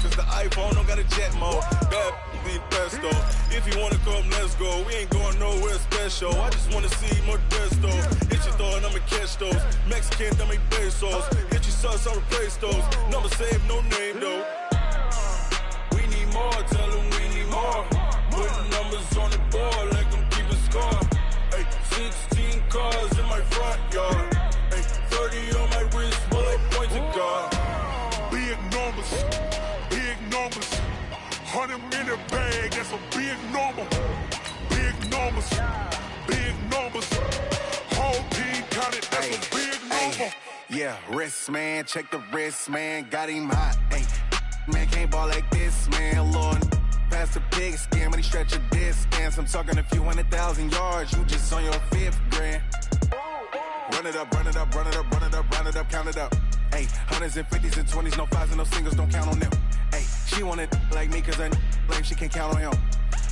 cause the iPhone don't got a jet mode. Bad be pesto. If you wanna come, let's go. We ain't going nowhere special. I just wanna see more desto. Hit your throw and I'ma catch those. Mexican, dummy pesos. Hit your sus, I'll replace those. Number save, no name though. We need more, tell them we need more. Putting numbers on the board, let them keep a score. Ay, 16 cars in my front yard. Ay, 30 on my wrist, bullet point to God. Big numbers, big numbers. 100 in the bag, that's a big number. Big numbers, big numbers. Whole team counted, that's a big number. Yeah, wrist man, check the wrist man, got him hot. Ay, man can't ball like this, man. Lord, past the pig skin, but he stretch a distance. I'm talking a few 100,000 yards, you just on your 5th grand. Run it up, run it up, run it up, run it up, run it up, count it up. Ay, 100s and 50s and 20s, no 5s and no singles, don't count on them. Ay, she wanted like me cause I like she can't count on him.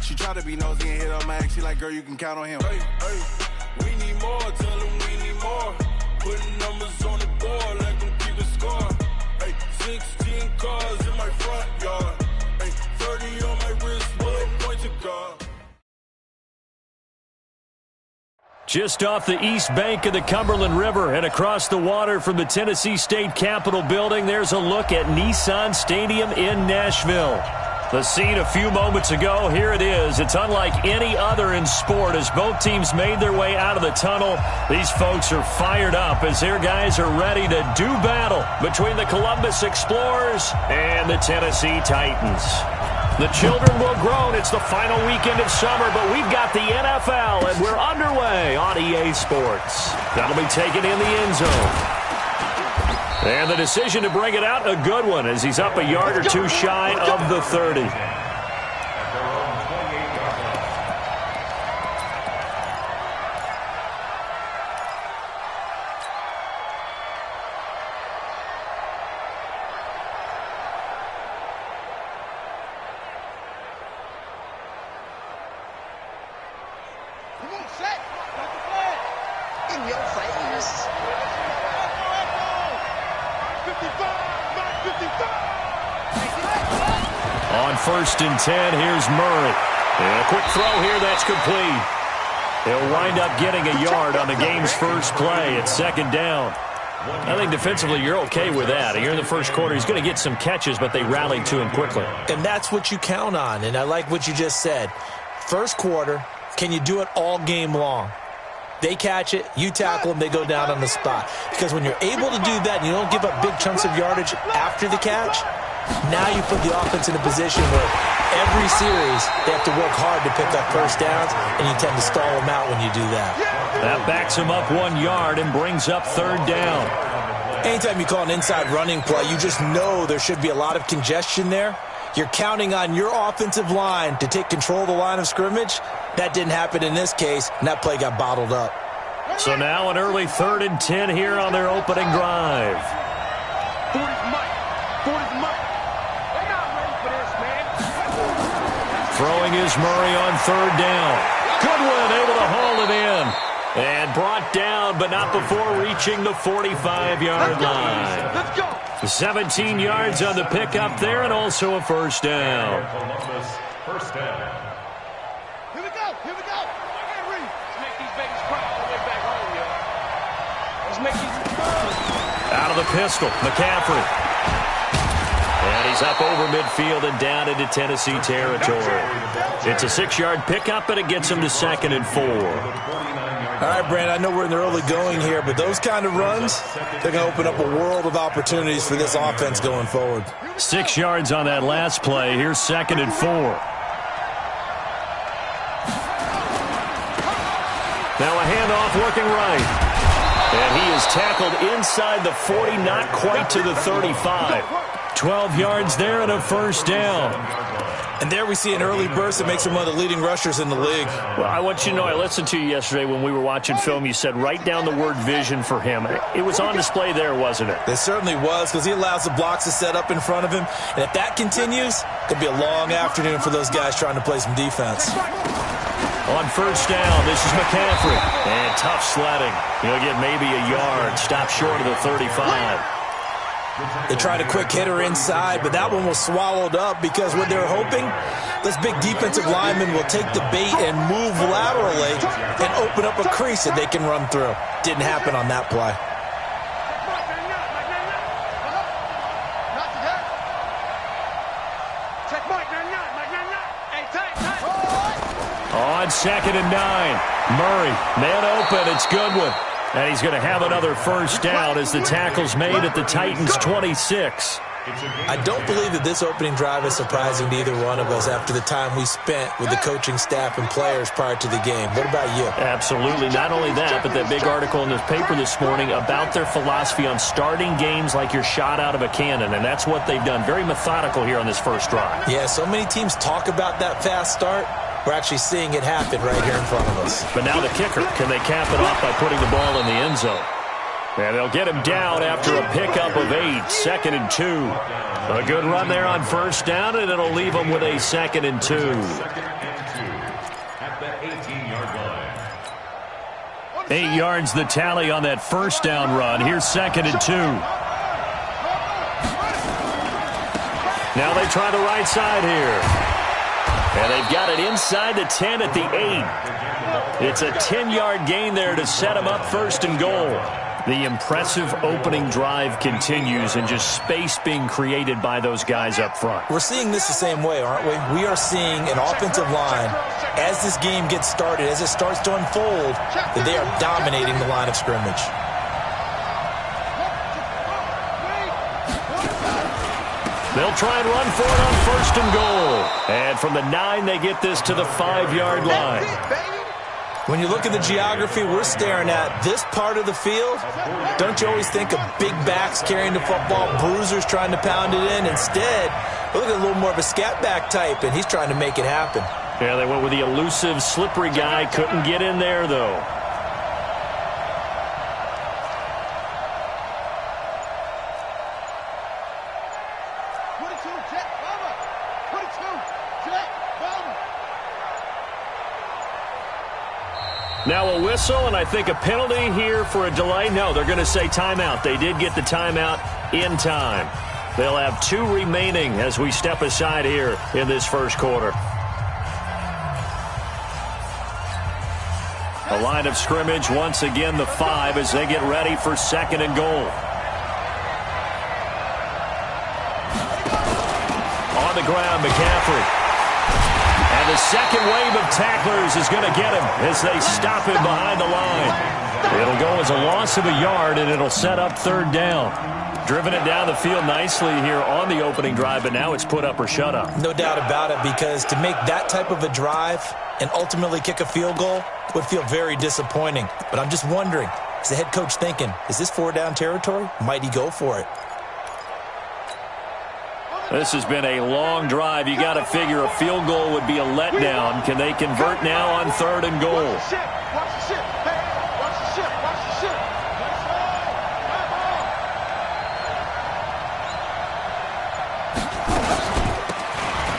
She tried to be nosy and hit her max, she like, girl, you can count on him. Hey, hey, we need more, tell them we need more. Putting numbers on the board, let them keep a score. Hey, 16 cars in my front yard. Hey, 30 on my wrist, bullet point to God. Just off the east bank of the Cumberland River and across the water from the Tennessee State Capitol building, there's a look at Nissan Stadium in Nashville. The scene a few moments ago, here it is. It's unlike any other in sport as both teams made their way out of the tunnel. These folks are fired up as their guys are ready to do battle between the Columbus Explorers and the Tennessee Titans. The children will groan. It's the final weekend of summer, but we've got the NFL, and we're underway on EA Sports. That'll be taken in the end zone. And the decision to bring it out, a good one, as he's up a yard or two shy of the 30. On 1st and 10, here's Murray. And a quick throw here, that's complete. He'll wind up getting a yard on the game's first play at 2nd down. I think defensively you're okay with that. Here in the first quarter, he's going to get some catches, but they rallied to him quickly. And that's what you count on, and I like what you just said. First quarter, can you do it all game long? They catch it, you tackle them, they go down on the spot. Because when you're able to do that and you don't give up big chunks of yardage after the catch, now you put the offense in a position where every series they have to work hard to pick up first downs, and you tend to stall them out when you do that. That backs him up 1 yard and brings up 3rd down. Anytime you call an inside running play, you just know there should be a lot of congestion there. You're counting on your offensive line to take control of the line of scrimmage. That didn't happen in this case, and that play got bottled up. So now an early 3rd and 10 here on their opening drive. 40's Mike. 40's Mike. They're not ready for this, man. Throwing is Murray on 3rd down. Goodwin able to haul it in. And brought down, but not before reaching the 45-yard line. Let's go. 17 yards on the pickup there, and also a first down. First down. Here we go. Here we go. Henry. Let's make these babies cry all the way back home, yo. Let's make these. Out of the pistol, McCaffrey. And he's up over midfield and down into Tennessee territory. It's a 6-yard pickup, but it gets him to 2nd and 4. All right, Brand, I know we're in the early going here, but those kind of runs, they're going to open up a world of opportunities for this offense going forward. 6 yards on that last play. Here's 2nd and 4. Now a handoff working right. And he is tackled inside the 40, not quite to the 35. 12 yards there and a first down. And there we see an early burst that makes him one of the leading rushers in the league. Well, I want you to know, I listened to you yesterday when we were watching film. You said write down the word vision for him. It was on display there, wasn't it? It certainly was, because he allows the blocks to set up in front of him. And if that continues, it could be a long afternoon for those guys trying to play some defense. On first down, this is McCaffrey. And tough sledding. He'll get maybe a yard. Stop short of the 35. They tried a quick hitter inside, but that one was swallowed up because what they're hoping, this big defensive lineman will take the bait and move laterally and open up a crease that they can run through. Didn't happen on that play. On 2nd and 9, Murray, man open, it's Goodwin. And he's going to have another first down as the tackle's made at the Titans' 26. I don't believe that this opening drive is surprising to either one of us after the time we spent with the coaching staff and players prior to the game. What about you? Absolutely. Not only that, but that big article in the paper this morning about their philosophy on starting games like you're shot out of a cannon, and that's what they've done. Very methodical here on this first drive. Yeah, so many teams talk about that fast start. We're actually seeing it happen right here in front of us. But now the kicker, can they cap it off by putting the ball in the end zone? And they'll get him down after a pickup of 8, 2nd and 2. A good run there on first down, and it'll leave them with a 2nd and 2. At the 18-yard line. 8 yards the tally on that first down run. Here's 2nd and 2. Now they try the right side here. And they've got it inside the 10 at the 8. It's a 10-yard gain there to set them up 1st and goal. The impressive opening drive continues and just space being created by those guys up front. We're seeing this the same way, aren't we? We are seeing an offensive line, as this game gets started, as it starts to unfold, that they are dominating the line of scrimmage. They'll try and run for it on 1st and goal. And from the 9, they get this to the 5-yard line. When you look at the geography we're staring at, this part of the field, don't you always think of big backs carrying the football, bruisers trying to pound it in? Instead, look at a little more of a scat back type, and he's trying to make it happen. Yeah, they went with the elusive, slippery guy. Couldn't get in there, though. Now a whistle, and I think a penalty here for a delay. No, they're going to say timeout. They did get the timeout in time. They'll have 2 remaining as we step aside here in this first quarter. A line of scrimmage, once again the 5 as they get ready for 2nd and goal. On the ground, McCaffrey. And the second wave of tacklers is going to get him as they stop him behind the line. It'll go as a loss of a yard, and it'll set up 3rd down. Driven it down the field nicely here on the opening drive, but now it's put up or shut up. No doubt about it, because to make that type of a drive and ultimately kick a field goal would feel very disappointing. But I'm just wondering, is the head coach thinking, is this 4-down territory? Might he go for it? This has been a long drive. You got to figure a field goal would be a letdown. Can they convert now on 3rd and goal?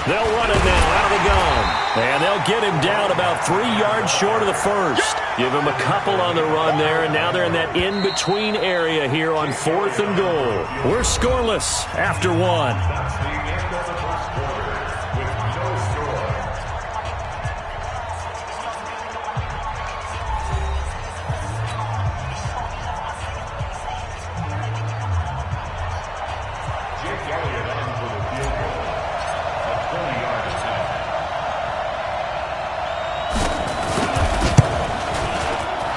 They'll run it now out of the gun. And they'll get him down about 3 yards short of the first. Give him a couple on the run there, and now they're in that in-between area here on 4th and goal. We're scoreless after 1. That's the end of the first quarter with no score. Jake Elliott on for the field goal. A 20-yard attempt.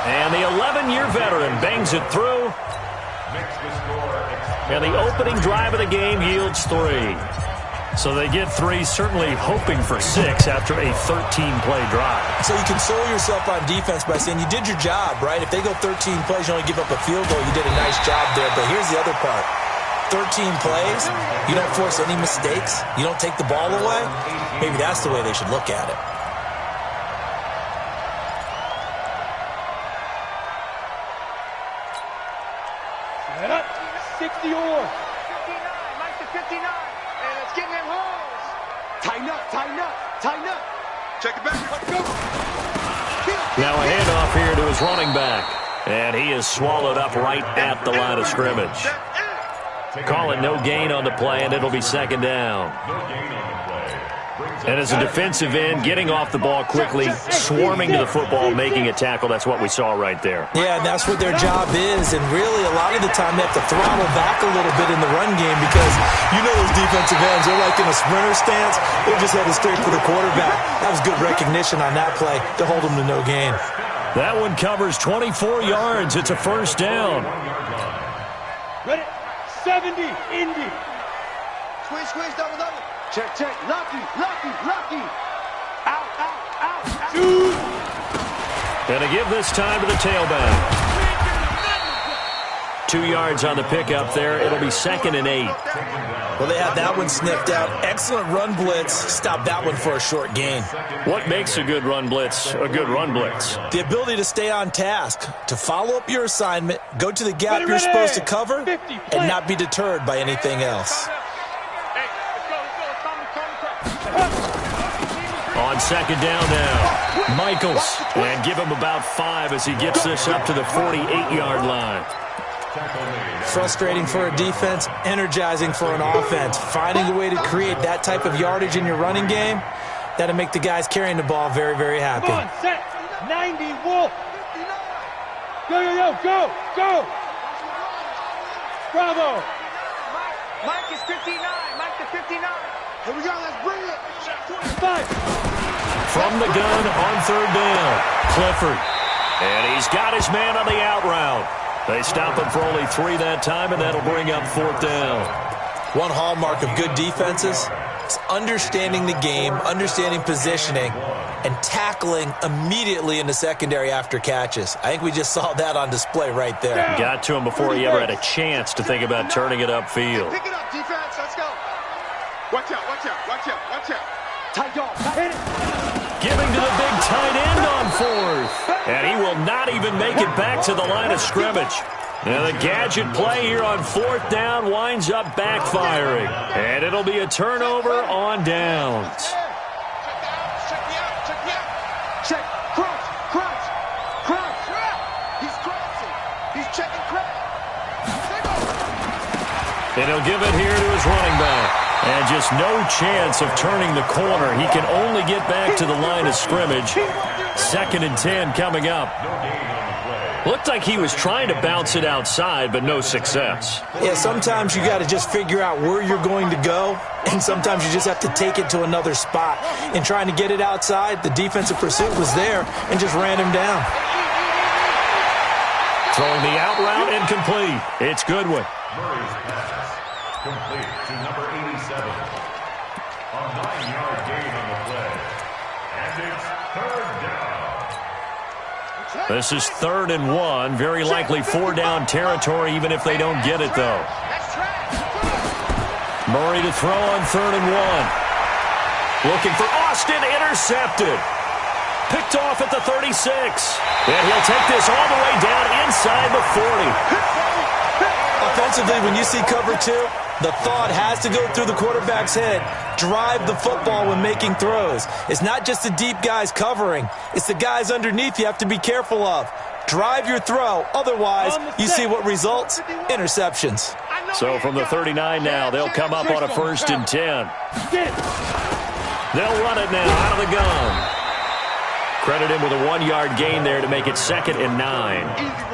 And the 11-year veteran bangs it through. And the opening drive of the game yields 3. So they get 3, certainly hoping for 6 after a 13-play drive. So you console yourself on defense by saying you did your job, right? If they go 13 plays, you only give up a field goal, you did a nice job there. But here's the other part. 13 plays, you don't force any mistakes, you don't take the ball away. Maybe that's the way they should look at it. Set up, 60 or 59, Mike to 59, and it's getting them holes. Tighten up, tighten up, tighten up. Check it back, let's go. Now a handoff here to his running back, and he is swallowed up right at the line of scrimmage. Call it no gain on the play, and it'll be second down. And as a defensive end, getting off the ball quickly, swarming to the football, making a tackle, that's what we saw right there. Yeah, and that's what their job is. And really, a lot of the time, they have to throttle back a little bit in the run game because you know those defensive ends, they're like in a sprinter stance. They're just headed straight for the quarterback. That was good recognition on that play to hold them to no gain. That one covers 24 yards. It's a first down. Ready? 70, Indy. Squeeze, double. Check. Lucky. Out. Shoot. Gonna give this time to the tailback. 2 yards on the pickup there. It'll be 2nd and 8. Well, they had that one sniffed out. Excellent run blitz. Stop that one for a short gain. What makes a good run blitz a good run blitz? The ability to stay on task, to follow up your assignment, go to the gap you're supposed to cover, and not be deterred by anything else. On second down now, Michaels. And give him about 5 as he gets this up to the 48-yard line. Frustrating for a defense, energizing for an offense. Finding a way to create that type of yardage in your running game, that'll make the guys carrying the ball very, very happy. Come on, set. 90, Wolf. Go. Bravo. Mike is 59. Mike to 59. Here we go. Let's bring it. 5. From the gun on third down, Clifford. And he's got his man on the out route. They stop him for only 3 that time, and that'll bring up 4th down. One hallmark of good defenses is understanding the game, understanding positioning, and tackling immediately in the secondary after catches. I think we just saw that on display right there. Got to him before he ever had a chance to think about turning it upfield. Pick it up, defense. Let's go. Watch out. Tight dog. Hit it. Giving to the big tight end on 4th. And he will not even make it back to the line of scrimmage. Now the gadget play here on 4th down winds up backfiring. And it'll be a turnover on downs. Check. Crunch. He's crouching. He's checking crouch. And he'll give it here to his running back. And just no chance of turning the corner. He can only get back to the line of scrimmage. 2nd and 10 coming up. Looked like he was trying to bounce it outside, but no success. Yeah, sometimes you got to just figure out where you're going to go, and sometimes you just have to take it to another spot. In trying to get it outside, the defensive pursuit was there and just ran him down. Throwing the out route incomplete. It's Goodwin. Murray's pass complete to number 87. A 9-yard gain on the play. And it's 3rd down. This is 3rd and 1. Very likely 4-down territory, even if they don't get it, though. Murray to throw on 3rd and 1. Looking for Austin, intercepted. Picked off at the 36. And he'll take this all the way down inside the 40. Offensively, when you see cover 2, the thought has to go through the quarterback's head. Drive the football when making throws. It's not just the deep guys covering. It's the guys underneath you have to be careful of. Drive your throw. Otherwise, you see what results? Interceptions. So from the 39 now, they'll come up on a 1st and 10. They'll run it now out of the gun. Credit him with a 1-yard gain there to make it 2nd and 9.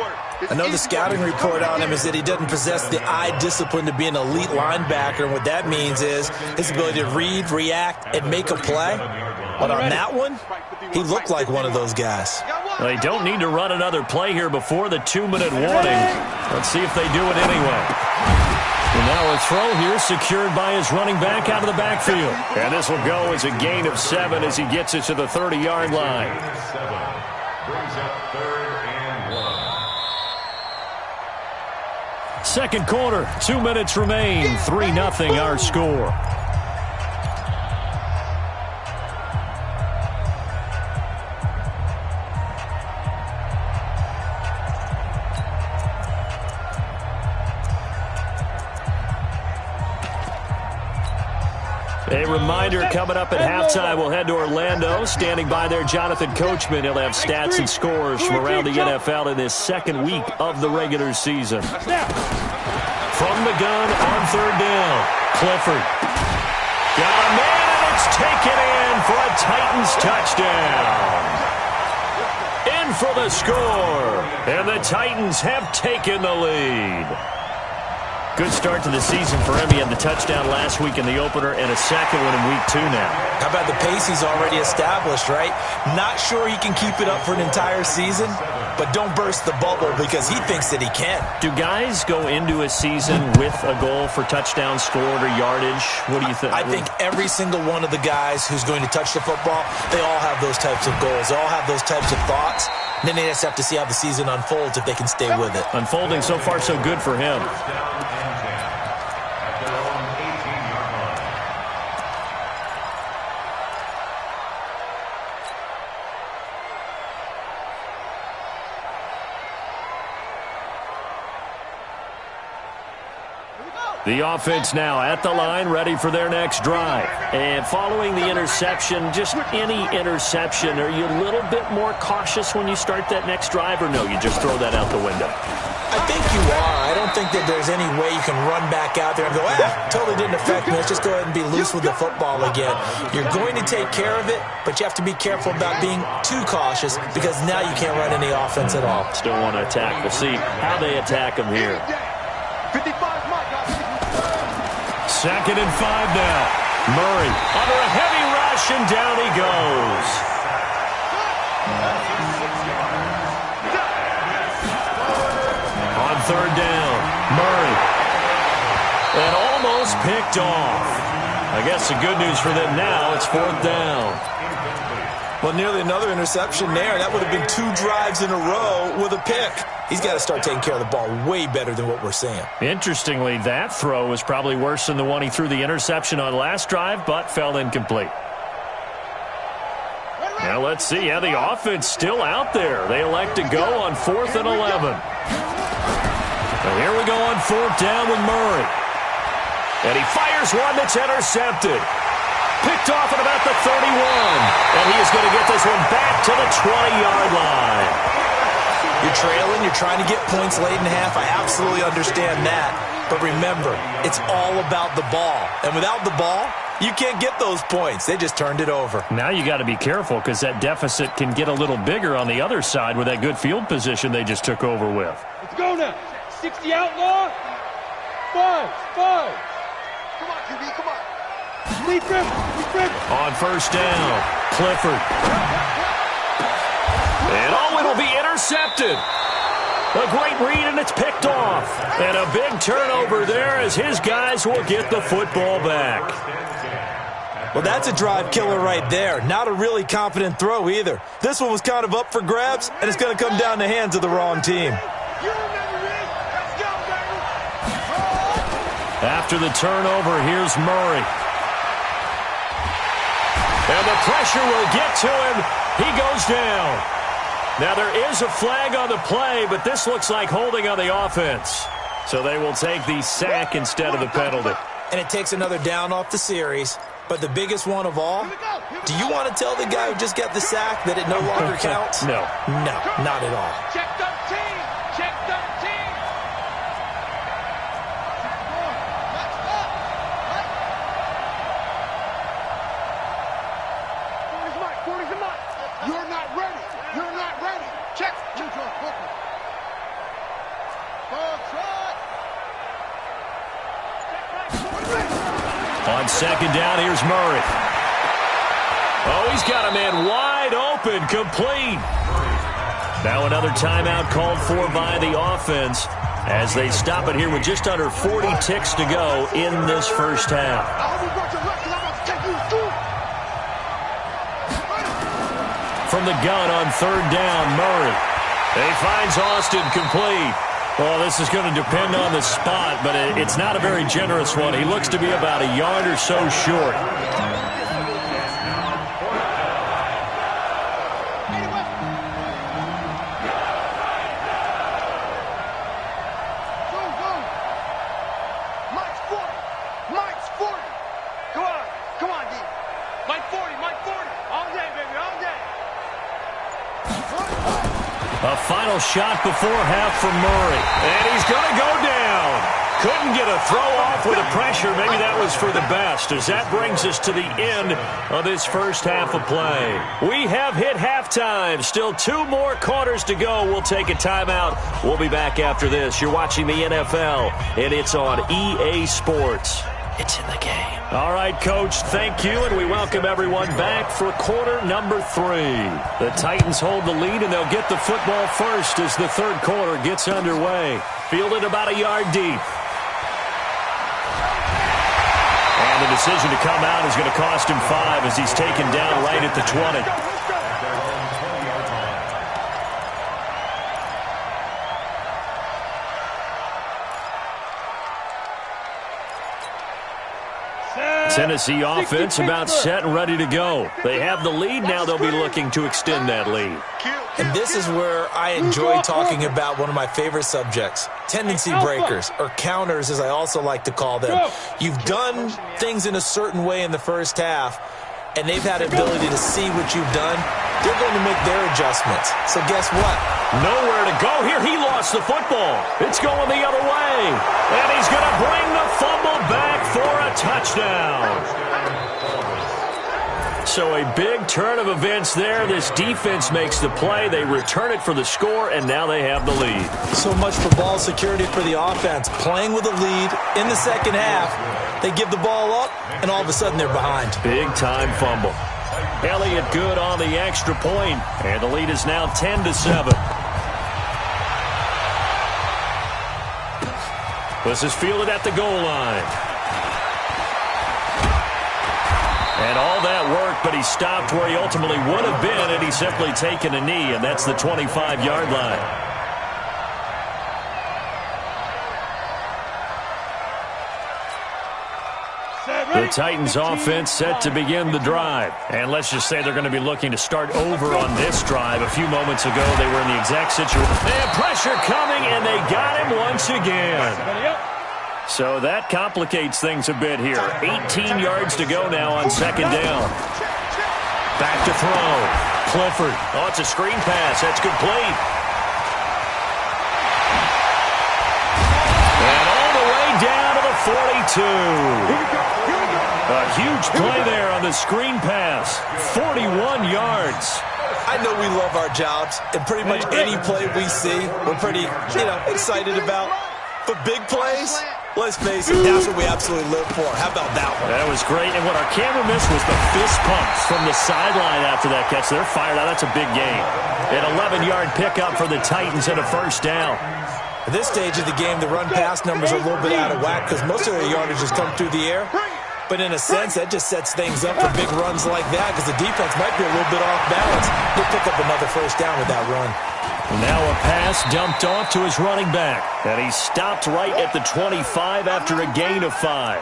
I know the scouting report on him is that he doesn't possess the eye discipline to be an elite linebacker. And what that means is his ability to read, react, and make a play. But on that one, he looked like one of those guys. Well, they don't need to run another play here before the 2-minute warning. Let's see if they do it anyway. And now a throw here secured by his running back out of the backfield. And this will go as a gain of 7 as he gets it to the 30-yard line. Brings up 3rd and 1. Second quarter, 2 minutes remain. 3-0 our score. A reminder coming up at halftime, we'll head to Orlando. Standing by there, Jonathan Coachman. He'll have stats and scores from around the NFL in this second week of the regular season. From the gun on third down. Clifford. Got a man, and it's taken in for a Titans touchdown. In for the score. And the Titans have taken the lead. Good start to the season for him. He had the touchdown last week in the opener and a second one in week 2 now. How about the pace he's already established, right? Not sure he can keep it up for an entire season, but don't burst the bubble because he thinks that he can. Do guys go into a season with a goal for touchdown scored or yardage? What do you think? I think every single one of the guys who's going to touch the football, they all have those types of goals. They all have those types of thoughts. And then they just have to see how the season unfolds if they can stay with it. Unfolding so far so good for him. The offense now at the line, ready for their next drive. And following the interception, just any interception, are you a little bit more cautious when you start that next drive, or no, you just throw that out the window? I think you are. I don't think that there's any way you can run back out there and go, totally didn't affect me. Let's just go ahead and be loose with the football again. You're going to take care of it, but you have to be careful about being too cautious because now you can't run any offense at all. Still want to attack. We'll see how they attack him here. 55, Mike. 2nd and 5 now. Murray under a heavy rush, and down he goes. On third down, Murray. And almost picked off. I guess the good news for them now, it's 4th down. Well, nearly another interception there. That would have been 2 drives in a row with a pick. He's got to start taking care of the ball way better than what we're seeing. Interestingly, that throw was probably worse than the one he threw the interception on last drive, but fell incomplete. Now let's see how the offense still out there. They elect to go on 4th and 11. And here we go on 4th down with Murray. And he fires one that's intercepted. Picked off at about the 31. And he is going to get this one back to the 20-yard line. You're trailing. You're trying to get points late in half. I absolutely understand that. But remember, it's all about the ball. And without the ball, you can't get those points. They just turned it over. Now you got to be careful because that deficit can get a little bigger on the other side with that good field position they just took over with. Let's go now. 60 outlaw. 5. Come on, QB, come on. Lead grip. On 1st down, Clifford. And it'll be intercepted. A great read, and it's picked off. And a big turnover there as his guys will get the football back. Well, that's a drive killer right there. Not a really confident throw either. This one was kind of up for grabs, and it's going to come down the hands of the wrong team. After the turnover, here's Murray. And the pressure will get to him. He goes down. Now, there is a flag on the play, but this looks like holding on the offense. So they will take the sack instead of the penalty. And it takes another down off the series. But the biggest one of all, do you want to tell the guy who just got the sack that it no longer counts? No. No, not at all. Check 13. Check 13. You're not ready. You're not ready. Check. On 2nd down, here's Murray. Oh, he's got a man wide open, complete. Now another timeout called for by the offense as they stop it here with just under 40 ticks to go in this first half. From the gun on 3rd down, Murray. He finds Austin complete. Well, this is going to depend on the spot, but it's not a very generous one. He looks to be about a yard or so short. Mike's 40. Come on, D. Mike 40. All day, baby, all day. A final shot before half from Murray. And he's going to go down. Couldn't get a throw off with the pressure. Maybe that was for the best, as that brings us to the end of this first half of play. We have hit halftime. Still 2 more quarters to go. We'll take a timeout. We'll be back after this. You're watching the NFL, and it's on EA Sports. It's in the game. All right, Coach, thank you, and we welcome everyone back for quarter number 3. The Titans hold the lead, and they'll get the football first as the third quarter gets underway. Fielded about a yard deep. And the decision to come out is going to cost him 5 as he's taken down right at the 20. Tennessee offense about set and ready to go. They have the lead. Now they'll be looking to extend that lead. And this is where I enjoy talking about one of my favorite subjects, tendency breakers, or counters as I also like to call them. You've done things in a certain way in the first half, and they've had the ability to see what you've done. They're going to make their adjustments. So guess what? Nowhere to go here. He lost the football. It's going the other way. And he's going to bring the fumble back for a touchdown. So a big turn of events there. This defense makes the play. They return it for the score, and now they have the lead. So much for ball security for the offense. Playing with a lead in the second half. They give the ball up, and all of a sudden they're behind. Big-time fumble. Elliott good on the extra point, and the lead is now 10-7. This is fielded at the goal line. And all that work, but he stopped where he ultimately would have been, and he's simply taken a knee, and that's the 25-yard line. The Titans offense set to begin the drive. And let's just say they're going to be looking to start over on this drive. A few moments ago, they were in the exact situation. They have pressure coming, and they got him once again. So that complicates things a bit here. 18 yards to go now on second down. Back to throw. Clifford. Oh, it's a screen pass. That's complete. And all the way down to the 42. A huge play there on the screen pass. 41 yards. I know we love our jobs, and pretty much any play we see, we're pretty, excited about. But big plays, let's face it, that's what we absolutely live for. How about that one? That was great, and what our camera missed was the fist pumps from the sideline after that catch. They're fired out. That's a big game. An 11-yard pickup for the Titans and a first down. At this stage of the game, the run-pass numbers are a little bit out of whack because most of their yardage has come through the air. But in a sense, that just sets things up for big runs like that because the defense might be a little bit off balance. He'll pick up another first down with that run. Now a pass dumped off to his running back. And he stopped right at the 25 after a gain of 5.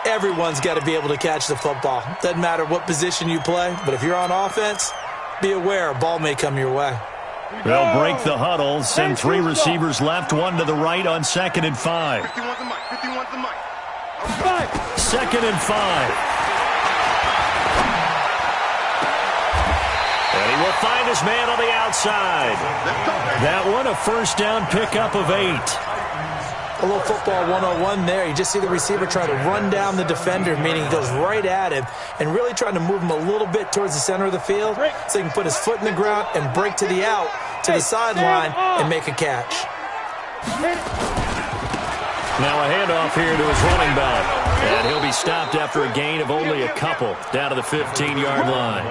Everyone's got to be able to catch the football. Doesn't matter what position you play, but if you're on offense, be aware a ball may come your way. They'll break the huddle, send 3 receivers left, 1 to the right on 2nd and 5. 51's the mic. 51's the mic. 2nd and 5. And he will find his man on the outside. That one, a first down pickup of 8. A little football 101 there. You just see the receiver try to run down the defender, meaning he goes right at him and really trying to move him a little bit towards the center of the field so he can put his foot in the ground and break to the out, to the sideline, and make a catch. Now a handoff here to his running back. And he'll be stopped after a gain of only a couple down to the 15-yard line.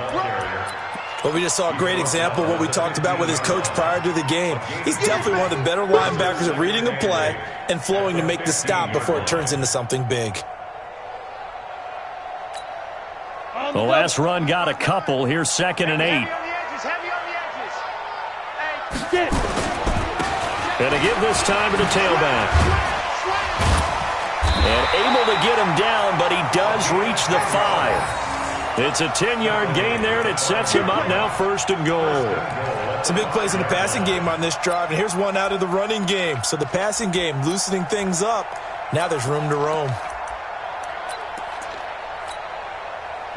Well, we just saw a great example of what we talked about with his coach prior to the game. He's definitely one of the better linebackers at reading a play and flowing to make the stop before it turns into something big. The last run got a couple. Here's 2nd and 8. And to give this time to the tailback. And able to get him down, but he does reach the 5. It's a 10-yard gain there, and it sets him up now 1st and goal. Some big plays in the passing game on this drive, and here's one out of the running game. So the passing game loosening things up. Now there's room to roam.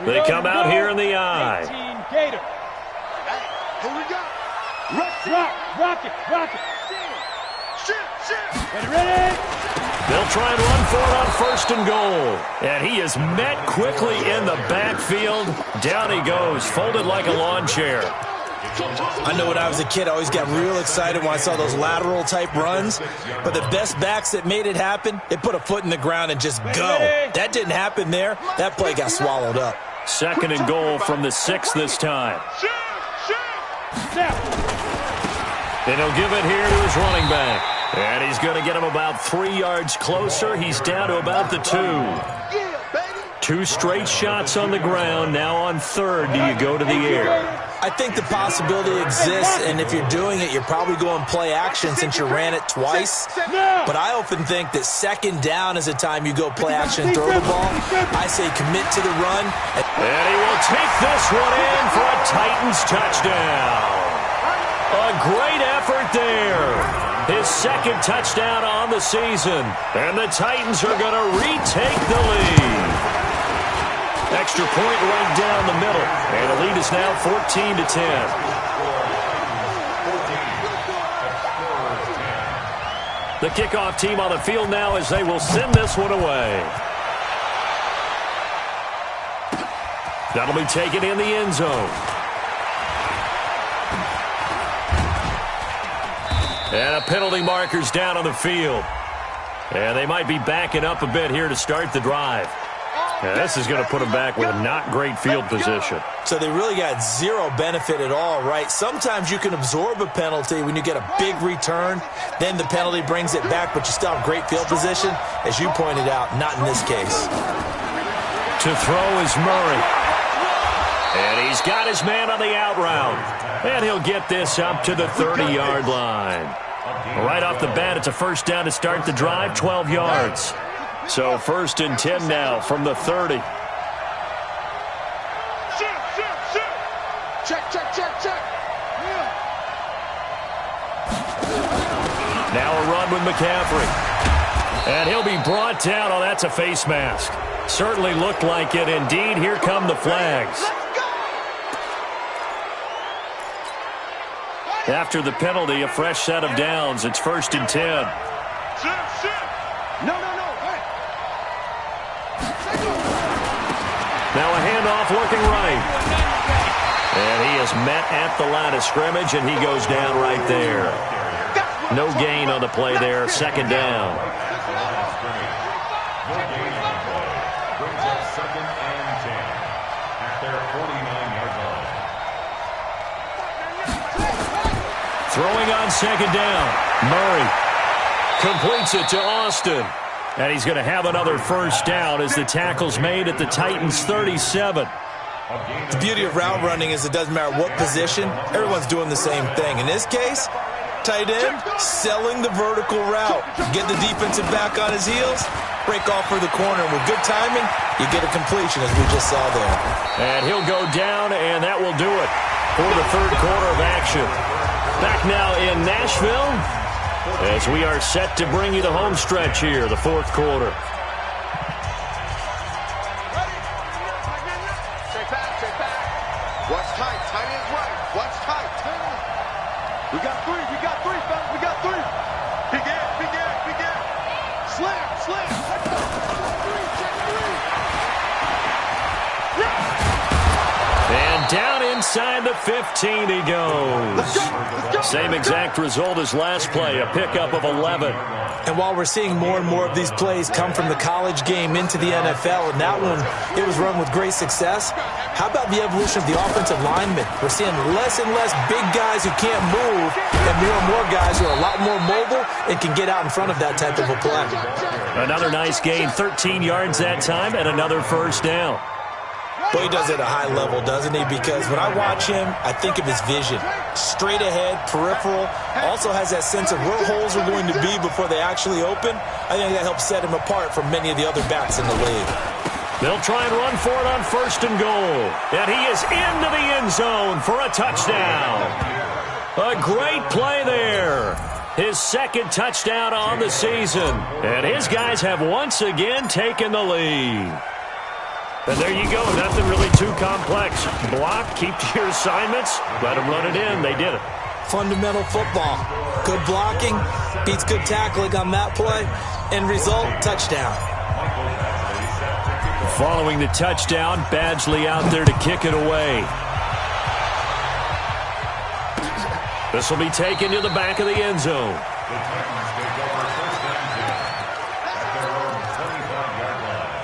They come out here in the eye. 18 Gator. Here we go. Rock it. Shoot. Ready. They'll try and run for it on 1st and goal. And he is met quickly in the backfield. Down he goes, folded like a lawn chair. I know when I was a kid, I always got real excited when I saw those lateral-type runs. But the best backs that made it happen, they put a foot in the ground and just go. That didn't happen there. That play got swallowed up. 2nd and goal from the 6 this time. And he'll give it here to his running back. And he's going to get him about 3 yards closer. He's down to about the 2. 2 straight shots on the ground. Now on 3rd, do you go to the air? I think the possibility exists, and if you're doing it, you're probably going play action since you ran it twice. But I often think that 2nd down is the time you go play action, throw the ball. I say commit to the run. And he will take this one in for a Titans touchdown. A great effort there. His 2nd touchdown on the season. And the Titans are going to retake the lead. Extra point right down the middle. And the lead is now 14-10. The kickoff team on the field now as they will send this one away. That'll be taken in the end zone. And a penalty marker's down on the field. And they might be backing up a bit here to start the drive. And this is going to put them back with not great field position. So they really got zero benefit at all, right? Sometimes you can absorb a penalty when you get a big return. Then the penalty brings it back, but you still have great field position. As you pointed out, not in this case. To throw is Murray. And he's got his man on the out route. And he'll get this up to the 30-yard line. Right off the bat, it's a 1st down to start the drive, 12 yards. So 1st and 10 now from the 30. Check. Now a run with McCaffrey. And he'll be brought down. Oh, that's a face mask. Certainly looked like it. Indeed, here come the flags. After the penalty, a fresh set of downs. It's 1st and 10. No. Now a handoff looking right. And he is met at the line of scrimmage, and he goes down right there. No gain on the play there. 2nd down. Brings up 2nd and 10 at their 49-yard line. Throwing on 2nd down. Murray completes it to Austin. And he's going to have another 1st down as the tackle's made at the Titans' 37. The beauty of route running is it doesn't matter what position. Everyone's doing the same thing. In this case, tight end, selling the vertical route. Get the defensive back on his heels, break off for the corner. And with good timing, you get a completion, as we just saw there. And he'll go down, and that will do it for the 3rd quarter of action. Back now in Nashville, as we are set to bring you the home stretch here, the 4th quarter. Stay back. Watch tight. Tight is right. Watch tight. We got 3, fellas. We got 3. Big in. Slam. And down inside the 15 he goes. Same exact result as last play, a pickup of 11. And while we're seeing more and more of these plays come from the college game into the NFL, and that one, it was run with great success, how about the evolution of the offensive linemen? We're seeing less and less big guys who can't move and more guys who are a lot more mobile and can get out in front of that type of a play. Another nice gain, 13 yards that time, and another 1st down. Well, he does it at a high level, doesn't he? Because when I watch him, I think of his vision. Straight ahead, peripheral, also has that sense of where holes are going to be before they actually open. I think that helps set him apart from many of the other backs in the league. They'll try and run for it on 1st and goal. And he is into the end zone for a touchdown. A great play there. His 2nd touchdown on the season. And his guys have once again taken the lead. And there you go. Nothing really too complex. Block, keep to your assignments, let them run it in. They did it. Fundamental football. Good blocking beats good tackling on that play. End result, touchdown. Following the touchdown, Badgley out there to kick it away. This will be taken to the back of the end zone. The Titans take over first and 10 at their own 25-yard line.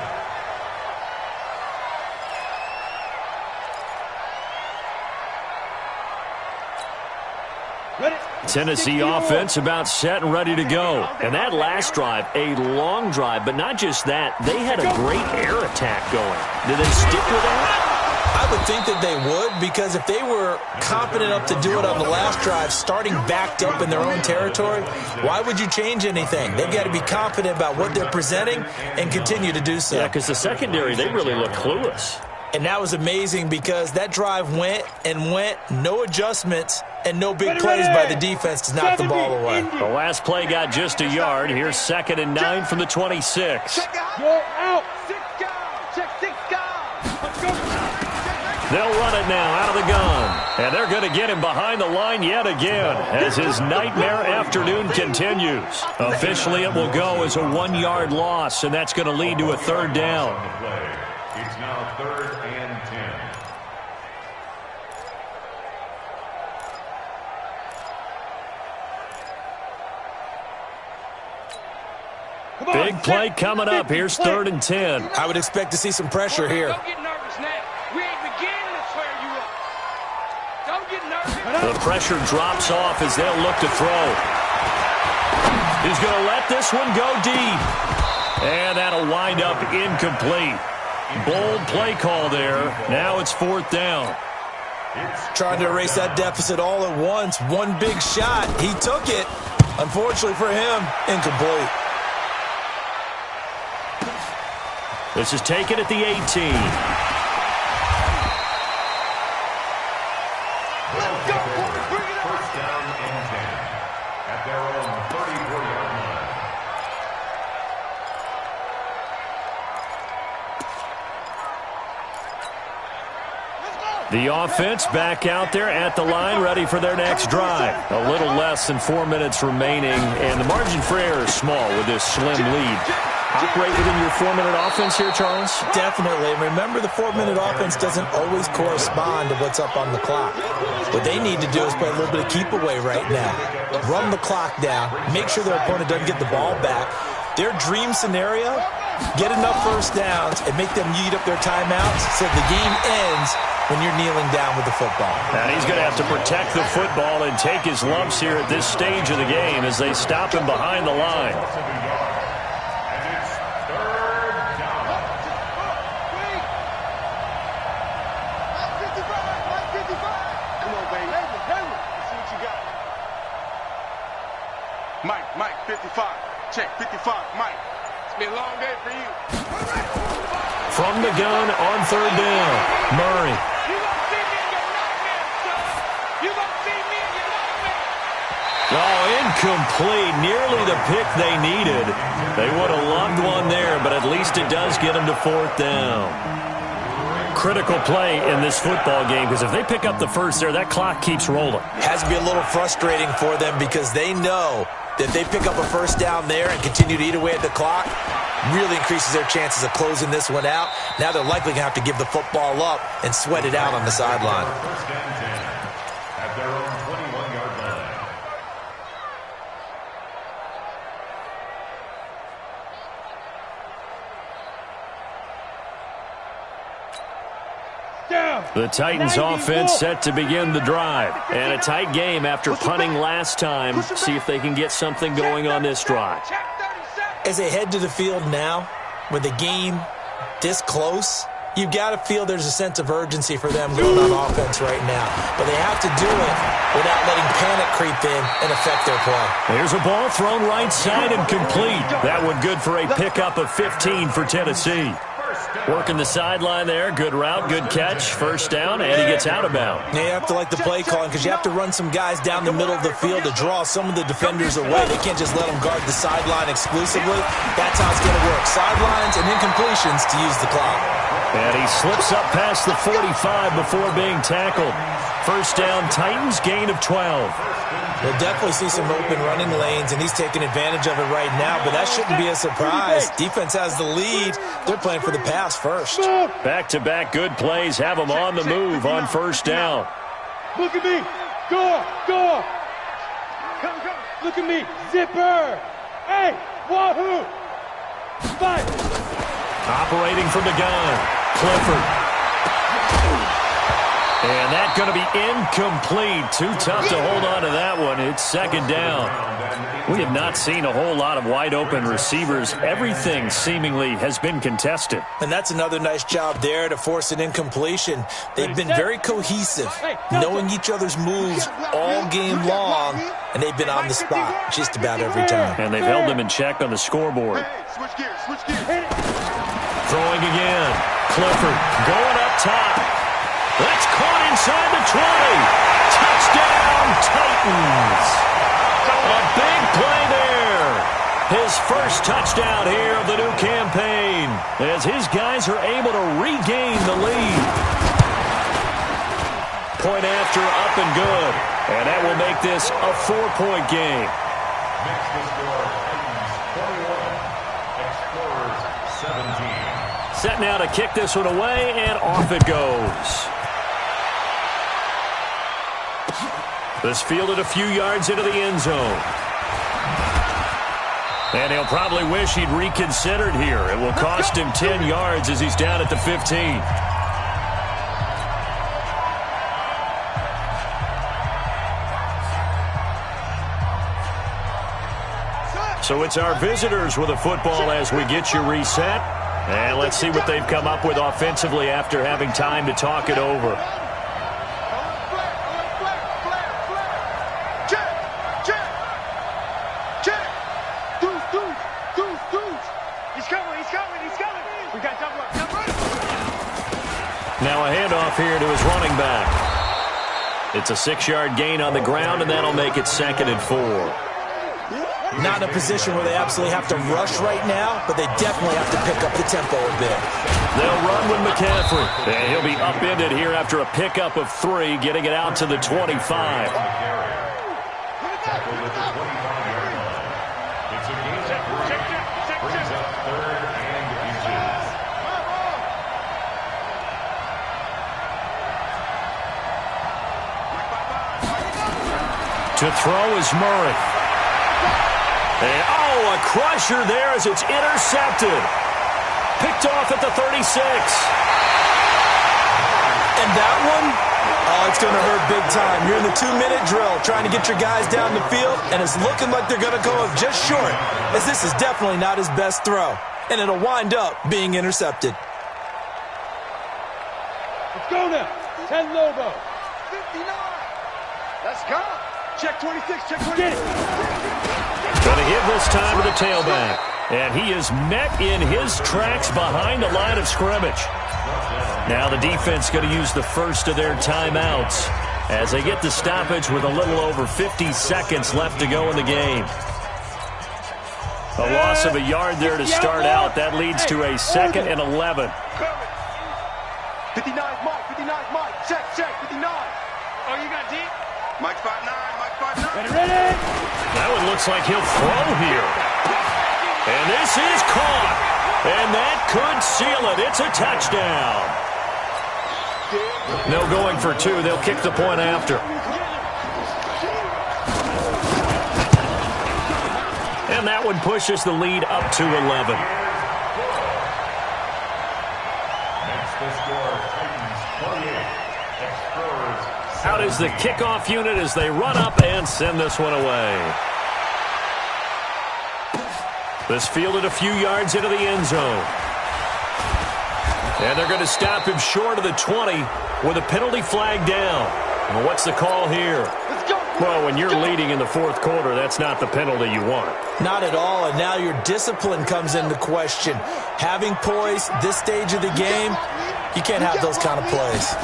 Tennessee offense about set and ready to go. And that last drive, a long drive, but not just that. They had a great air attack going. Did they stick with that? I would think that they would, because if they were confident enough to do it on the last drive, starting backed up in their own territory, why would you change anything? They've got to be confident about what they're presenting and continue to do so. Yeah, because the secondary, they really look clueless. And that was amazing because that drive went and went, no adjustments, and no big plays by the defense to knock the ball away. The last play got just a yard. Here's 2nd and 9 from the 26. Go out. 6 guys. Check 6 guys. Let's go. They'll run it now out of the gun. And they're going to get him behind the line yet again as his nightmare afternoon continues. Officially, it will go as a 1-yard loss, and that's going to lead to a 3rd down. It's now 3rd and 10. Big play coming up. Here's 3rd and 10. I would expect to see some pressure here. Don't get nervous now. We ain't beginning to swear you up. Don't get nervous. The pressure drops off as they'll look to throw. He's going to let this one go deep. And that'll wind up incomplete. Bold play call there. Now it's 4th down. Trying to erase that deficit all at once. One big shot. He took it. Unfortunately for him, incomplete. This is taken at the 18. First down and 10 at their own 34-yard line. The offense back out there at the line, ready for their next drive. A little less than 4 minutes remaining, and the margin for error is small with this slim lead. Operate within your 4-minute offense here, Charles? Definitely. And remember, the 4-minute offense doesn't always correspond to what's up on the clock. What they need to do is play a little bit of keep away right now. Run the clock down. Make sure their opponent doesn't get the ball back. Their dream scenario, get enough first downs and make them eat up their timeouts so the game ends when you're kneeling down with the football. And he's going to have to protect the football and take his lumps here at this stage of the game as they stop him behind the line. Mike, 55. Check, 55, Mike. It's been a long day for you. From the gun on 3rd down, Murray. You gonna see me in your nightmare, son. You gonna see me in your nightmare. Oh, incomplete. Nearly the pick they needed. They would have loved one there, but at least it does get them to 4th down. Critical play in this football game, because if they pick up the first there, that clock keeps rolling. Has to be a little frustrating for them because they know that if they pick up a first down there and continue to eat away at the clock, really increases their chances of closing this one out. Now they're likely going to have to give the football up and sweat it out on the sideline. First and 10 at their own 21-yard line. The Titans offense set to begin the drive. And a tight game after punting last time. See if they can get something going on this drive. As they head to the field now, with the game this close, you've got to feel there's a sense of urgency for them going on offense right now. But they have to do it without letting panic creep in and affect their play. Here's a ball thrown right side and complete. That one good for a pickup of 15 for Tennessee. Working the sideline there. Good route, good catch. First down, and he gets out of bounds. You have to like the play calling because you have to run some guys down the middle of the field to draw some of the defenders away. They can't just let them guard the sideline exclusively. That's how it's going to work. Sidelines and incompletions to use the clock. And he slips up past the 45 before being tackled. First down, Titans, gain of 12. We'll definitely see some open running lanes, and he's taking advantage of it right now, but that shouldn't be a surprise. Defense has the lead. They're playing for the pass first. Back-to-back good plays have him on the move on first down. Look at me. Go. Come. Look at me. Zipper. Hey, wahoo. Fight. Operating from the gun, Clifford. And that's going to be incomplete. Too tough to hold on to that one. It's second down. We have not seen a whole lot of wide-open receivers. Everything seemingly has been contested. And that's another nice job there to force an incompletion. They've been very cohesive, knowing each other's moves all game long, and they've been on the spot just about every time. And they've held them in check on the scoreboard. Switch gears. Throwing again. Clifford going up top. That's caught inside the 20. Touchdown, Titans. A big play there. His first touchdown here of the new campaign as his guys are able to regain the lead. Point after, up and good. And that will make this a 4-point game. Makes the score Titans 21, Explorers 17. Set now to kick this one away, and off it goes. This fielded a few yards into the end zone. And he'll probably wish he'd reconsidered here. It will cost him 10 yards as he's down at the 15. So it's our visitors with a football as we get you reset. And let's see what they've come up with offensively after having time to talk it over. Now a handoff here to his running back. It's a 6-yard gain on the ground, and that'll make it 2nd and 4. Not in a position where they absolutely have to rush right now, but they definitely have to pick up the tempo a bit. They'll run with McCaffrey. And he'll be upended here after a pickup of 3, getting it out to the 25. Tackled at the 25-yard line. It's a gain of 3. Brings up 3rd and inches. To throw is Murray. And, a crusher there as it's intercepted. Picked off at the 36. And that one, it's going to hurt big time. You're in the 2-minute drill trying to get your guys down the field, and it's looking like they're going to go just short, as this is definitely not his best throw. And it'll wind up being intercepted. Let's go now. 10 Lobo. 59. Let's go. Check 26. Check 26. Going to give this time to the tailback. And he is met in his tracks behind the line of scrimmage. Now the defense going to use the first of their timeouts as they get the stoppage with a little over 50 seconds left to go in the game. A loss of a yard there to start out. That leads to a 2nd and 11. 59 Mike. 59 Mike. Check. 59. Oh, you got deep? Mike 5'9". Mike 5'9". Ready? That one looks like he'll throw here. And this is caught. And that could seal it. It's a touchdown. No going for 2. They'll kick the point after. And that one pushes the lead up to 11. Makes the score Titans 28, Explorers 17. Out is the kickoff unit as they run up and send this one away. This fielded a few yards into the end zone. And they're going to stop him short of the 20 with a penalty flag down. And what's the call here? Well, when you're leading in the 4th quarter, that's not the penalty you want. Not at all, and now your discipline comes into question. Having poise this stage of the game, you can't have those kind of plays.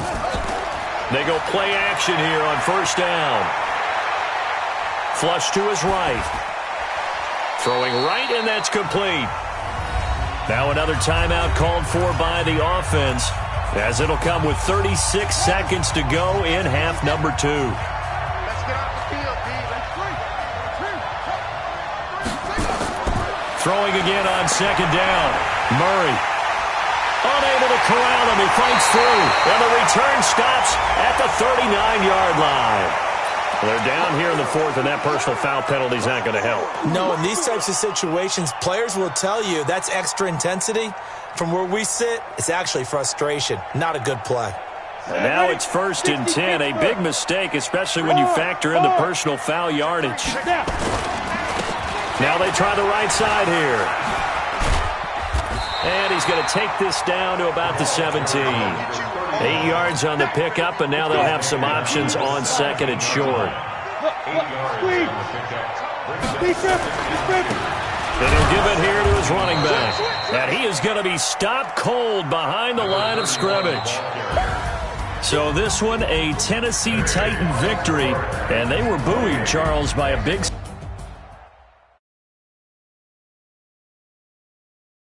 They go play action here on first down. Flush to his right. Throwing right, and that's complete. Now another timeout called for by the offense, as it'll come with 36 seconds to go in half number 2. Let's get off the field, D. Throwing again on second down. Murray unable to corral him. He fights through, and the return stops at the 39-yard line. They're down here in the fourth, and that personal foul penalty is not going to help. No, in these types of situations, players will tell you that's extra intensity. From where we sit, it's actually frustration. Not a good play. And now it's 1st and 10. A big mistake, especially when you factor in the personal foul yardage. Now they try the right side here. And he's going to take this down to about the 17. 8 yards on the pickup, and now they'll have some options on second and short. And he'll give it here to his running back. And he is going to be stopped cold behind the line of scrimmage. So this one, a Tennessee Titan victory. And they were buoyed, Charles, by a big...